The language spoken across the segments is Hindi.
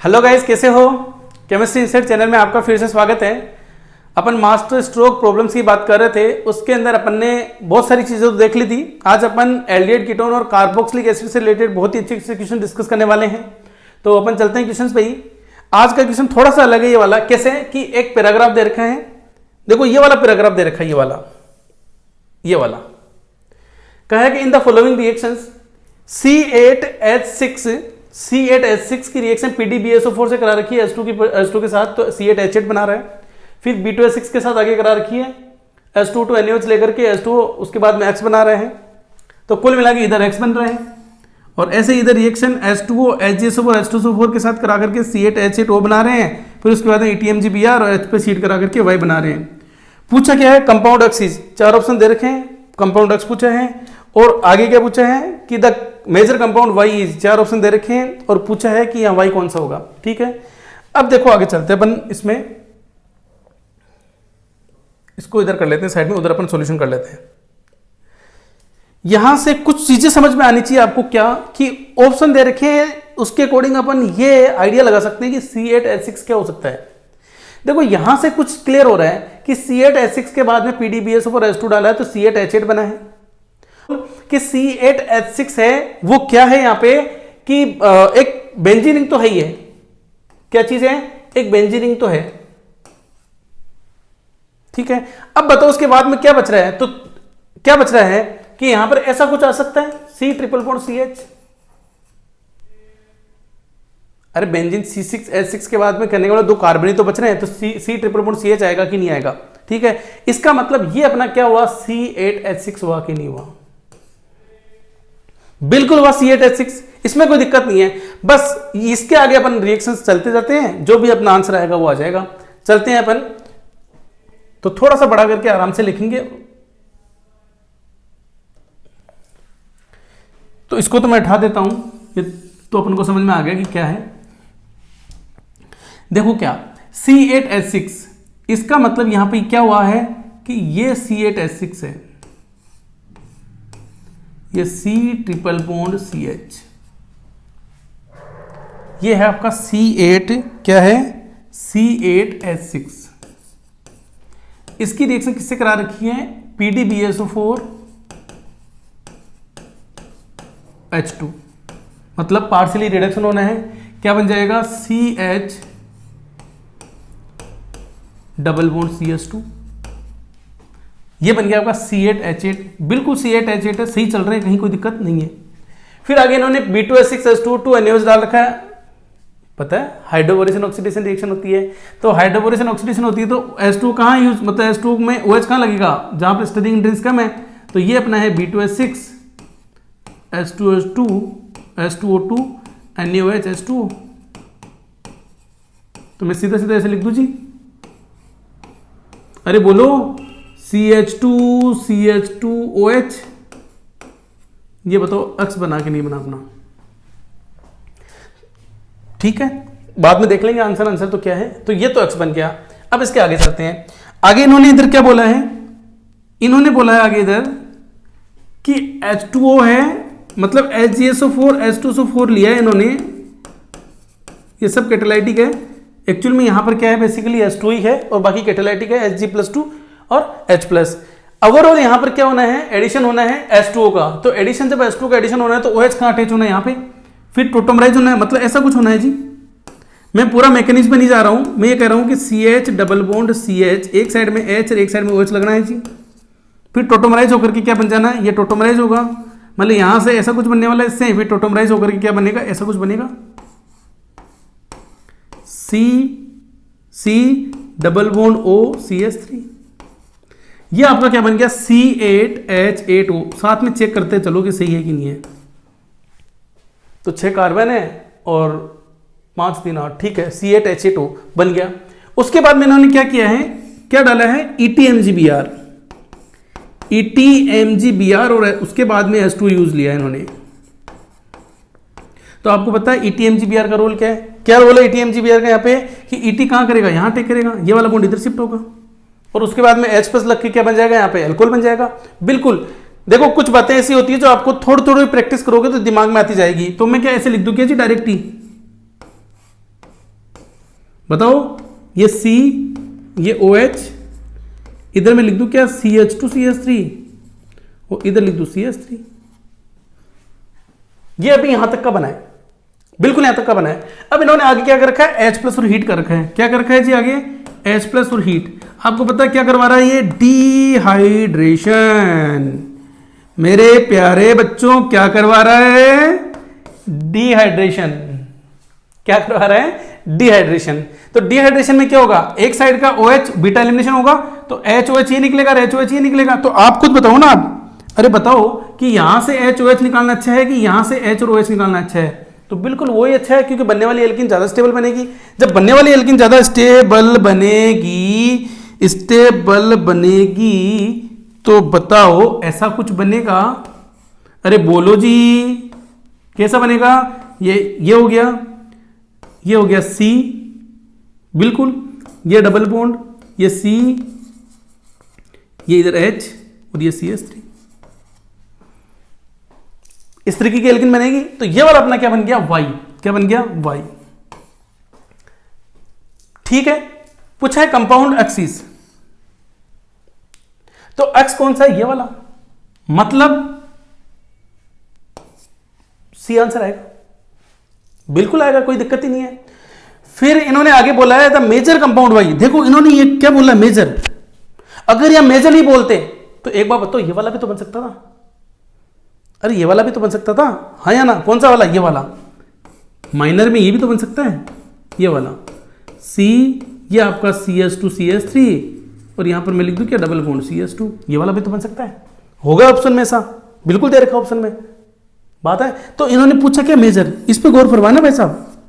हेलो गाइस, कैसे हो? केमिस्ट्री इंसाइट चैनल में आपका फिर से स्वागत है। अपन मास्टर स्ट्रोक प्रॉब्लम्स की बात कर रहे थे, उसके अंदर अपन ने बहुत सारी चीजें तो देख ली थी। आज अपन एल्डिहाइड कीटोन और कार्बोक्सिलिक एसिड से रिलेटेड बहुत ही अच्छे क्वेश्चन डिस्कस करने वाले हैं। तो अपन चलते हैं क्वेश्चन पे ही। आज का क्वेश्चन थोड़ा सा अलग है। ये वाला कैसे कि एक पैराग्राफ दे रखा है, देखो ये वाला पैराग्राफ दे रखा है, ये वाला कहा है कि in the following reactions C8H6 की रिएक्शन PDBSO4 से करा रखी है H2 के साथ, तो C8H8 बना रहा है। फिर B2H6 के साथ आगे करा रखी है H2 NaOH लेकर के H2, उसके बाद में X बना रहे हैं। तो कुल मिला के इधर X बन रहे हैं, और ऐसे इधर रिएक्शन H2O HgSO4 H2SO4 के साथ करा करके C8H8O बना रहे हैं। फिर उसके बाद में ETMGBr और H पे सीट करा करके Y बना रहे हैं। पूछा क्या है? कंपाउंड ऑक्सीज। चार ऑप्शन दे रखे हैं, कंपाउंड ऑक्स पूछा है, और आगे क्या पूछा है कि the major compound Y is, चार ऑप्शन दे रखे हैं, और पूछा है कि यहाँ Y कौन सा होगा। ठीक है, अब देखो आगे चलते हैं अपन, इसमें इसको इधर कर लेते हैं साइड में, उधर अपन सॉल्यूशन कर लेते हैं। यहां से कुछ चीजें समझ में आनी चाहिए आपको, क्या कि ऑप्शन दे रखे हैं उसके अकॉर्डिंग अपन ये आइडिया लगा सकते हैं कि C8H6 क्या हो सकता है। देखो यहां से कुछ क्लियर हो रहा है कि C8H6 के बाद में PDBSO4 H2 डाला है तो C8H8 बना है। कि C8H6 है वो क्या है यहां पे कि एक बेंजीन रिंग तो है ही है। क्या चीज है? एक बेंजीन रिंग तो है। ठीक है, अब बताओ उसके बाद में क्या बच रहा है? तो क्या बच रहा है कि यहां पर ऐसा कुछ आ सकता है C∼CH। अरे बेंजीन C6H6 के बाद में करने के बाद दो कार्बन तो बच रहे हैं, तो C∼CH आएगा कि नहीं आएगा। ठीक है, इसका मतलब ये अपना क्या हुआ? C8H6 हुआ कि नहीं हुआ? बिल्कुल हुआ C8H6, इसमें कोई दिक्कत नहीं है। बस इसके आगे अपन रिएक्शंस चलते जाते हैं, जो भी अपना आंसर आएगा वो आ जाएगा। चलते हैं अपन, तो थोड़ा सा बड़ा करके आराम से लिखेंगे। तो इसको तो मैं उठा देता हूं, ये तो अपन को समझ में आ गया कि क्या है। देखो क्या C8H6, इसका मतलब यहां पे क्या हुआ है कि ये C8H6 है, ये C∼CH, ये है आपका C8, क्या है? C8H6। इसकी रिएक्शन किससे करा रखी है? PDBSO4 H2, मतलब पार्शियली रिडक्शन होना है। क्या बन जाएगा? CH∼CH2, ये बन गया आपका C8H8। बिल्कुल C8H8 है, सही चल रहे हैं, कहीं कोई दिक्कत नहीं है। फिर आगे इन्होंने B2H6 H2 NaOH डाल रखा है। पता है हाइड्रोबोरेशन ऑक्सीडेशन रिएक्शन होती है, तो हाइड्रोबोरेशन ऑक्सीडेशन होती है तो H2 कहाँ यूज, मतलब H2 में OH कहाँ लगेगा? जहां पर स्टरिंग इंटेंस कम है। तो ये अपना है B2H6 H2H2 H2O2 NaOH H2O। तो मैं सीधा सीधा ऐसे लिख दूं जी, अरे बोलो CH2CH2OH। ये बताओ अक्स बना के नहीं बना अपना? ठीक है, बाद में देख लेंगे आंसर तो क्या है। तो ये तो अक्स बन गया। अब इसके आगे चलते हैं। आगे इन्होंने इधर क्या बोला है? इन्होंने बोला है आगे इधर कि H2O है, मतलब HgSO4 H2SO4 लिया है इन्होंने, ये सब कैटालाइटिक है। एक्चुअल में यहां पर क्या है? बेसिकली H2 ही है और बाकी कैटालाइटिक है Hg+2 और H+। ओवरऑल यहां पर क्या होना है? एडिशन होना है H2O का। तो एडिशन, जब H2 का एडिशन होना है तो OH कहां अटैच होना है? यहां पे। फिर टोटोमराइज होना है, मतलब ऐसा कुछ होना है जी। मैं पूरा मैकेनिज्म में नहीं जा रहा हूं, मैं ये कह रहा हूं कि CH∼CH, एक साइड में H और एक साइड में OH लगना है जी। फिर टोटोमराइज होकर के क्या बन जाना है? ये टोटोमराइज होगा, मतलब यहां से ऐसा कुछ बनने वाला है इससे। फिर टोटोमराइज होकर के क्या बनेगा? ऐसा कुछ बनेगा C∼OCH3। ये आपका क्या बन गया? C8H8O। साथ में चेक करते चलो कि सही है कि नहीं है। तो 6 कार्बन है और 5 3 8, ठीक है, C8H8O बन गया। उसके बाद में इन्होंने क्या किया है? क्या डाला है? ETMGBr और उसके बाद में H2 यूज लिया है इन्होंने। तो आपको पता है ETMGBr का रोल क्या है? क्या रोल है ETMGBr का यहाँ पे कि ET कहां करेगा? यहां टेक करेगा, ये वाला बॉन्ड इधर शिफ्ट होगा, और उसके बाद में H+ लग के क्या बन जाएगा? यहाँ पे अल्कोहल बन जाएगा। बिल्कुल, देखो कुछ बातें ऐसी होती है जो आपको थोड़ी थोड़ी प्रैक्टिस करोगे तो दिमाग में आती जाएगी। तो मैं क्या ऐसे लिख दूं क्या जी? डायरेक्ट ही बताओ, ये C, ये OH, इधर मैं लिख दूं क्या CH2CH3, और इधर लिख दूं CH3। ये अभी यहां तक का बना है, बिल्कुल यहां तक का बना है। अब इन्होंने आगे क्या कर रखा है, H+ और हीट कर रखा है। क्या कर रखा है जी आगे, H+ और हीट। आपको पता है क्या करवा रहा है ये, डिहाइड्रेशन। मेरे प्यारे बच्चों क्या करवा रहा है, डिहाइड्रेशन। क्या करवा रहा है, डिहाइड्रेशन। तो डिहाइड्रेशन में क्या होगा, एक साइड का OH बीटा एलिमिनेशन होगा, तो HOH ये निकलेगा, HOH ये निकलेगा। तो आप खुद बताओ ना, आप अरे बताओ कि यहां से HOH निकालना अच्छा है कि यहां से H और OH निकालना अच्छा है। तो बिल्कुल वही अच्छा है, क्योंकि बनने वाली एल्कीन ज्यादा स्टेबल बनेगी। जब बनने वाली एल्कीन ज्यादा स्टेबल बनेगी तो बताओ ऐसा कुछ बनेगा, अरे बोलो जी, कैसा बनेगा, ये हो गया, ये हो गया C, बिल्कुल, ये डबल बॉन्ड, ये C, ये इधर H और ये CH3, इस तरीके की एल्कीन बनेगी। तो ये वाला अपना क्या बन गया, Y। क्या बन गया, Y। ठीक है, पूछा है कंपाउंड एक्सिस, तो एक्स कौन सा है, ये वाला, मतलब C आंसर आएगा, बिल्कुल आएगा, कोई दिक्कत ही नहीं है। फिर इन्होंने आगे बोला है द मेजर कंपाउंड वाई। देखो इन्होंने ये क्या बोला, मेजर। अगर यह मेजर नहीं बोलते तो एक बार बताओ, ये वाला भी तो बन सकता था, अरे ये वाला भी तो बन सकता था, हाँ या ना, कौन सा वाला, ये वाला। माइनर में ये भी तो बन सकता है, ये वाला C, ये आपका CH2CH3, और यहां पर मैं लिख दूं क्या, डबल बॉन्ड CH2, ये वाला भी तो बन सकता है, होगा ऑप्शन में ऐसा, बिल्कुल दे रखा ऑप्शन में, बात है। तो इन्होंने पूछा क्या, मेजर, इस पे गौर फरमाना भाई साहब।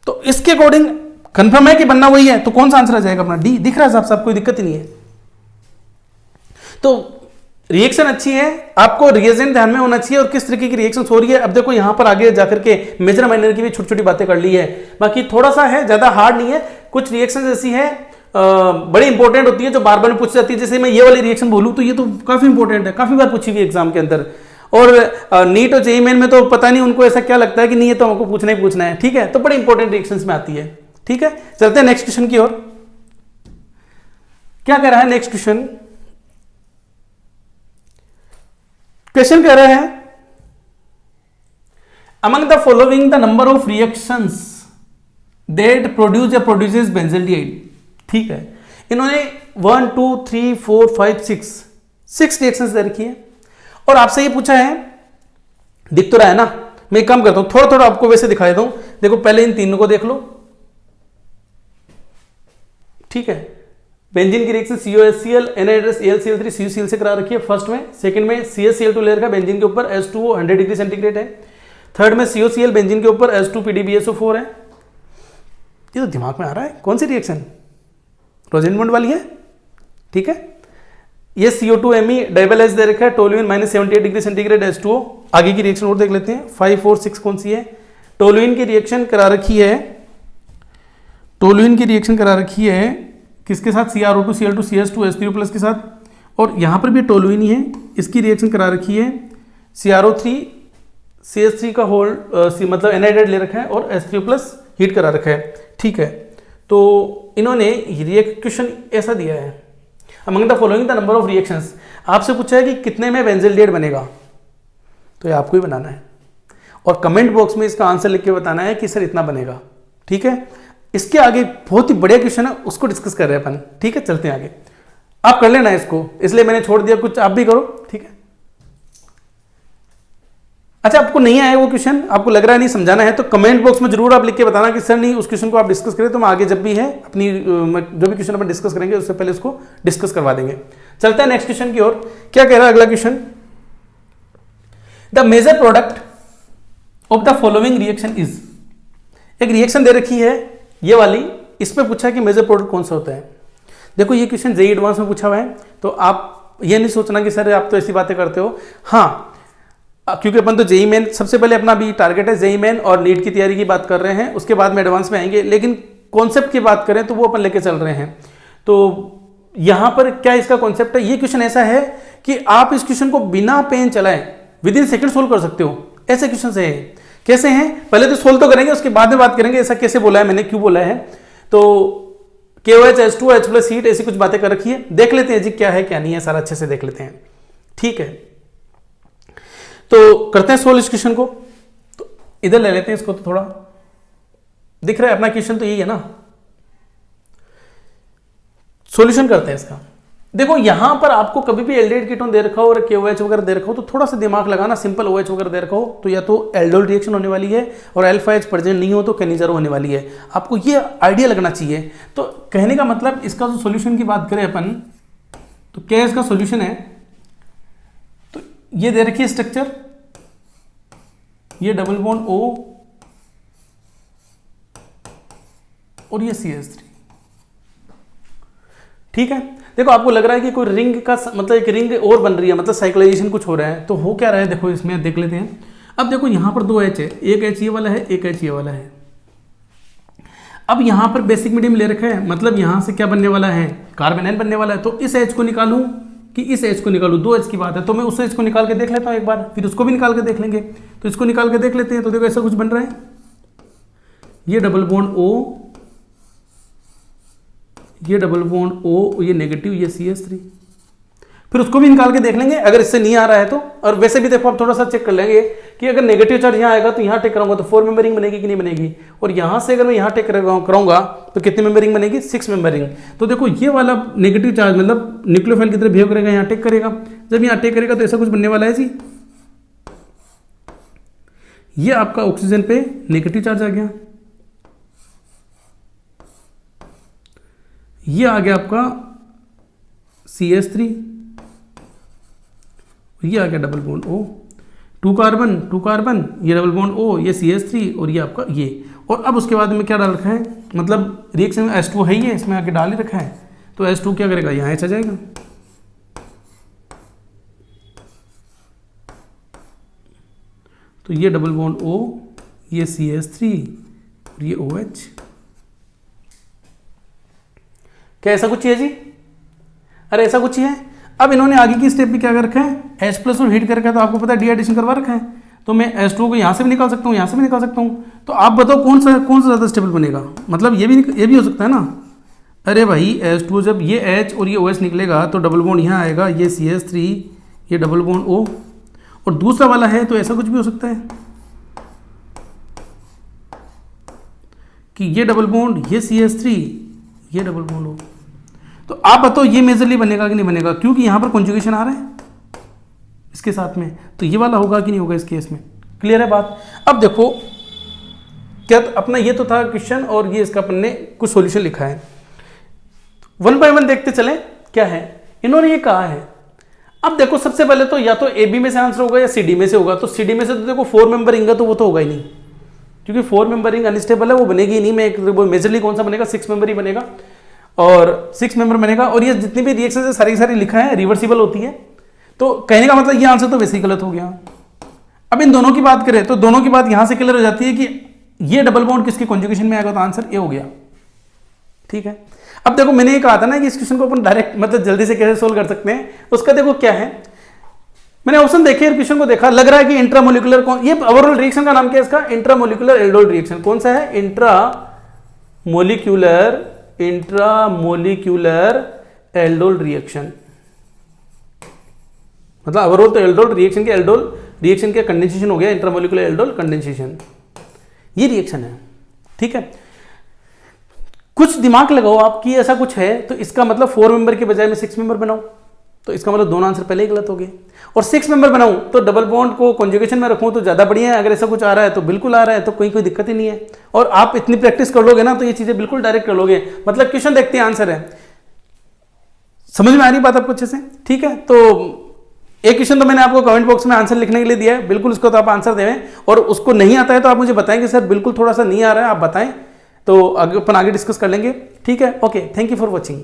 तो इसके अकॉर्डिंग कंफर्म है कि बनना वही है, तो कौन सा आंसर आ जाएगा अपना, डी। दिख रहा है साहब, साहब कोई दिक्कत ही नहीं है। तो रिएक्शन अच्छी है, आपको रिएजेंट ध्यान में होना चाहिए और किस तरीके की रिएक्शन हो रही है। अब देखो यहां पर आगे जाकर के मेजर माइनर की भी छोटी छोटी बातें कर ली है, बाकी थोड़ा सा है, ज्यादा हार्ड नहीं है। कुछ रिएक्शन ऐसी है बड़ी इंपॉर्टेंट होती है जो बार बार पूछी जाती है। जैसे मैं ये वाली रिएक्शन बोलूं तो ये तो काफी इंपॉर्टेंट है, काफी बार पूछी हुई एग्जाम के अंदर। और नीट और जेईई मेन में तो पता नहीं उनको ऐसा क्या लगता है कि नहीं ये तो हमको पूछना ही पूछना है, ठीक है। तो बड़ी इंपॉर्टेंट रिएक्शंस में आती है, ठीक है। चलते हैं नेक्स्ट क्वेश्चन की ओर। क्या कह रहा है नेक्स्ट क्वेश्चन, क्वेश्चन कह रहा है among the following the number of reactions that produce या प्रोड्यूसेस बेंजल्डिहाइड। ठीक है, इन्होंने 1 2 3 4 5 6 रिएक्शंस दे रखी है और आपसे ये पूछा है, दिख तो रहा है ना, मैं एक काम करता हूं थोड़ा थोड़ा आपको वैसे दिखा देता हूं। देखो पहले इन तीनों को देख लो, ठीक है। बेंजीन की reaction COHCl NH AlCl3 CuCl से करा रखी है फर्स्ट में। सेकंड में CHCl2 ले रखा है बेंजीन के ऊपर, H2O 100 डिग्री सेंटीग्रेड है। थर्ड में COCl बेंजीन के ऊपर, H2 PDBSO4 है। ये तो दिमाग में आ रहा है, कौन सी रिएक्शन, रोजेंट बॉन्ड वाली है, ठीक है। ये CO2Me डबल H दे रखा है, टोलुइन -78 डिग्री सेंटीग्रेड H2O। आगे की रिएक्शन और देख लेते हैं, 5 और 6 कौन सी है। टोलुइन की रिएक्शन करा रखी है, टोलुइन की रिएक्शन करा रखी है किसके साथ, CrO2 Cl2 CH2 H3O+ के साथ, और यहां पर भी टोलुइन ही है। इसकी रिएक्शन करा रखी है CrO3 CH3 का होल मतलब एनाइड्राइड ले रखा है और H3O+ हीट करा रखा है, ठीक है। तो इन्होंने रिएक्शन ऐसा दिया है, among the following the number of reactions. आपसे पूछा है कि कितने में बेंजल्डिहाइड बनेगा, तो ये आपको ही बनाना है और कमेंट बॉक्स में इसका आंसर लिख के बताना है कि सर इतना बनेगा, ठीक है। इसके आगे बहुत ही बढ़िया क्वेश्चन है, उसको डिस्कस कर रहे हैं अपन, ठीक है। चलते हैं आगे, आप कर लेना इसको, इसलिए मैंने छोड़ दिया, कुछ आप भी करो, ठीक है। अच्छा, आपको नहीं आया वो क्वेश्चन, आपको लग रहा है नहीं समझाना है, तो कमेंट बॉक्स में जरूर आप लिख के बताना कि सर नहीं उस क्वेश्चन को आप डिस्कस करें, तो मैं आगे जब भी है अपनी जो भी क्वेश्चन अपन डिस्कस करेंगे उससे पहले उसको डिस्कस करवा देंगे। चलते हैं नेक्स्ट क्वेश्चन की ओर। क्या कह रहा है अगला question, the major product of the following reaction is. एक रिएक्शन दे रखी है ये वाली, इसमें पूछा कि मेजर प्रोडक्ट कौन सा होता है। देखो ये क्वेश्चन जेईई एडवांस में पूछा हुआ है, तो आप ये नहीं सोचना कि सर आप तो ऐसी बातें करते हो। हाँ, क्योंकि अपन तो जेईई मेन सबसे पहले अपना भी टारगेट है, जेईई मेन और नीट की तैयारी की बात कर रहे हैं, उसके बाद में एडवांस में आएंगे। लेकिन कॉन्सेप्ट की बात करें तो वो अपन लेके चल रहे हैं। तो यहां पर क्या इसका कॉन्सेप्ट है, ये क्वेश्चन ऐसा है कि आप इस क्वेश्चन को बिना पेन चलाएं विद इन सेकंड सोल्व कर सकते हो, ऐसे क्वेश्चन है। कैसे हैं, पहले तो सोल्व तो करेंगे, उसके बाद में बात करेंगे ऐसा कैसे बोला है मैंने, क्यों बोला है। तो KOH H2 H plus heat ऐसी कुछ बातें कर रखी है, देख लेते हैं जी क्या है क्या नहीं है, सारा अच्छे से देख लेते हैं। ठीक है, तो करते हैं सोल्व इस क्वेश्चन को। तो इधर ले लेते हैं इसको, तो थोड़ा दिख रहा है अपना क्वेश्चन, तो यही है ना। सॉल्यूशन करते हैं इसका। देखो यहां पर आपको कभी भी एल्डिहाइड कीटोन दे रखा हो और KOH वगैरह दे रखा हो, तो थोड़ा सा दिमाग लगाना, सिंपल OH वगैरह दे रखा हो तो या तो एल्डोल रिएक्शन होने वाली है, और अल्फा H प्रेजेंट नहीं हो तो केनिज़रो होने वाली है। आपको ये आइडिया लगना चाहिए। तो कहने का मतलब इसका जो सॉल्यूशन की बात करें अपन, तो क्या इसका सॉल्यूशन है, तो ये दे रखी है स्ट्रक्चर, ये डबल बॉन्ड O और ये CH3। ठीक है, देखो आपको लग रहा है कि कोई रिंग का मतलब एक रिंग और बन रही है, मतलब साइक्लाइजेशन कुछ हो रहा है, तो हो क्या रहा है देखो इसमें देख लेते हैं। अब देखो यहां पर 2 H है, एक H ये वाला है, एक H ये वाला है। अब यहां पर बेसिक मीडियम ले रखा है, मतलब यहां से क्या बनने वाला है, कार्बन N बनने वाला है। तो इस H को निकालूं कि इस H को निकालूं, 2 H की बात है, तो मैं उस H को निकाल के देख लेता हूं एक बार, फिर उसको भी निकाल के देख लेंगे। तो इसको निकाल के देख लेते हैं, तो देखो ऐसा कुछ बन रहा है, ये डबल बॉन्ड O, ये डबल बॉन्ड O, ये नेगेटिव, ये CH3। फिर उसको भी निकाल के देख लेंगे अगर इससे नहीं आ रहा है तो। और वैसे भी देखो आप थोड़ा सा चेक कर लेंगे कि अगर नेगेटिव चार्ज यहाँ आएगा तो यहाँ टेक कराऊंगा तो 4 मेंबरिंग बनेगी कि नहीं बनेगी, और यहाँ से अगर मैं यहाँ टेक कराऊंगा तो कितनी मेंबरिंग बनेगी, 6 मेंबरिंग। तो देखो ये वाला नेगेटिव चार्ज मतलब न्यूक्लियोफाइल की तरह बिहेव करेगा, यहाँ टेक करेगा। जब यहाँ टेक करेगा तो ऐसा कुछ बनने वाला है जी, ये आपका ऑक्सीजन पे नेगेटिव चार्ज आ गया, ये आ गया आपका CH3, ये आ गया डबल बॉन्ड O, 2 कार्बन, ये डबल बॉन्ड O, ये CH3 और ये आपका ये। और अब उसके बाद में क्या डाल रखा है, मतलब रिएक्शन में H2 है, ये इसमें आके डाल ही रखा है। तो H2 क्या करेगा, यहाँ आ जाएगा। तो ये डबल बॉन्ड O, ये CH3 और ये OH। क्या ऐसा कुछ है जी, अरे ऐसा कुछ ही है। अब इन्होंने आगे की स्टेप भी क्या कर रखा है, H प्लस और हीट कर रखा है, तो आपको पता है डी एडिशन करवा रखा है। तो मैं H2 को यहाँ से भी निकाल सकता हूँ, यहाँ से भी निकाल सकता हूँ। तो आप बताओ कौन सा ज़्यादा स्टेबल बनेगा, मतलब ये भी हो सकता है ना। अरे भाई H2 जब ये H और ये OH निकलेगा तो डबल बॉन्ड यहाँ आएगा, ये CH3, ये डबल बॉन्ड O, और दूसरा वाला है तो ऐसा कुछ भी हो सकता है कि ये डबल बॉन्ड, ये CH3, ये डबल बॉन्ड O। तो आप बताओ ये मेजरली बनेगा कि नहीं बनेगा, क्योंकि यहां पर कॉन्जुगेशन आ रहा है इसके साथ में, तो ये वाला होगा कि नहीं होगा इस केस में। क्लियर है बात। अब देखो क्या अपना ये तो था क्वेश्चन, और ये इसका अपन ने कुछ सॉल्यूशन लिखा है, 1 बाय 1 देखते चले क्या है इन्होंने ये कहा है। अब देखो सबसे पहले तो या तो AB में से आंसर होगा या CD में से होगा। तो CD में से तो देखो 4 मेंबर रिंग है, तो वो तो होगा ही नहीं, क्योंकि 4 मेंबर रिंग अनस्टेबल है, वो बनेगी ही नहीं। मैं मेजरली कौन सा बनेगा, 6 मेंबर ही बनेगा, और 6 मेंबर बनेगा। और ये जितनी भी रिएक्शन है सारी लिखा है रिवर्सिबल होती है। तो कहने का मतलब ये आंसर तो वैसे ही गलत हो गया। अब इन दोनों की बात करें तो दोनों की बात यहां से क्लियर हो जाती है कि ये डबल बॉन्ड किसके कॉन्जुगेशन में आएगा, तो आंसर ए हो गया। ठीक है, अब देखो मैंने ये कहा था ना कि इस क्वेश्चन को अपन डायरेक्ट मतलब जल्दी से कैसे सोल्व कर सकते हैं, उसका देखो क्या है। मैंने ऑप्शन देखे, क्वेश्चन को देखा, लग रहा है कि इंट्रामोलिकुलर कौन, ये ओवरऑल रिएक्शन का नाम क्या है इसका, इंट्रामोलिकुलर एल्डोल रिएक्शन। कौन सा है, इंट्रामोलिकुलर एल्डोल रिएक्शन। मतलब ओवरऑल तो एल्डोल रिएक्शन के कंडेंसेशन हो गया, इंट्रामोलिकुलर एल्डोल कंडेंसेशन, ये रिएक्शन है। ठीक है, कुछ दिमाग लगाओ आप कि ऐसा कुछ है, तो इसका मतलब 4 मेंबर के बजाय मैं 6 मेंबर बनाऊं, तो इसका मतलब दोनों आंसर पहले ही गलत हो गए। और 6 मेंबर बनाऊं तो डबल बॉन्ड को कॉन्जुगेशन में रखूं तो ज्यादा बढ़िया है। अगर ऐसा कुछ आ रहा है तो बिल्कुल आ रहा है, तो कोई दिक्कत ही नहीं है। और आप इतनी प्रैक्टिस कर लोगे ना तो ये चीजें बिल्कुल डायरेक्ट कर लोगे। मतलब क्वेश्चन देखते हैं, आंसर है। समझ में आ रही बात आपको अच्छे से? ठीक है, तो एक क्वेश्चन तो मैंने आपको कमेंट बॉक्स में आंसर लिखने के लिए दिया है, बिल्कुल उसको तो आप आंसर देवें। और उसको नहीं आता है तो आप मुझे बताएंगे सर बिल्कुल थोड़ा सा नहीं आ रहा है, आप बताएं, तो अपन आगे डिस्कस कर लेंगे। ठीक है, okay, thank you for watching.